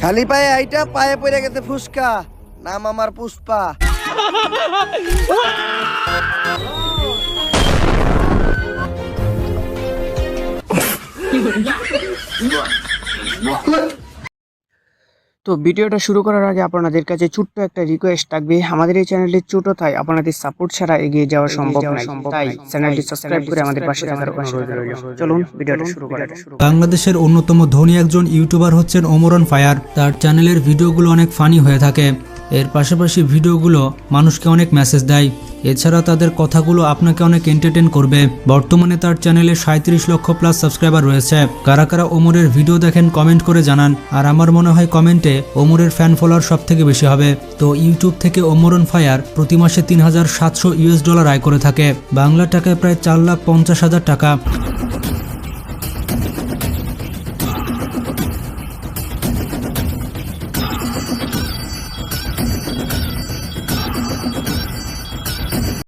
খালি পায়ে আইটা পায়ে পড়ে গেছে ফুসকা, নাম আমার পুষ্পা। তো ভিডিওটা শুরু করার আগে আপনাদের কাছে ছোট্ট একটা রিকোয়েস্ট থাকবে। আমাদের এই চ্যানেলটি ছোট তাই আপনাদের সাপোর্ট ছাড়া এগিয়ে যাওয়া সম্ভব নয়, তাই চ্যানেলটি সাবস্ক্রাইব করে আমাদের পাশে থাকার অনুরোধ রইল। চলুন ভিডিওটা শুরু করা যাক। বাংলাদেশের অন্যতম ধনী একজন ইউটিউবার হচ্ছেন ওমরন ফায়ার। তার চ্যানেলের ভিডিওগুলো অনেক ফানি হয়ে থাকে। এর পাশাপাশি ভিডিওগুলো মানুষকে অনেক মেসেজ দেয়। এছাড়া তাদের কথাগুলো আপনাকে অনেক এন্টারটেইন করবে। বর্তমানে তার চ্যানেলে 37 লক্ষ প্লাস সাবস্ক্রাইবার রয়েছে। কারা কারা ওমরের ভিডিও দেখেন কমেন্ট করে জানান। আর আমার মনে হয় কমেন্টে ওমরের ফ্যান ফলোয়ার সব থেকে বেশি হবে। তো ইউটিউব থেকে ওমরন ফায়ার প্রতি মাসে $3,700 আয় করে থাকে, বাংলা টাকায় প্রায় $4,50,000 টাকা।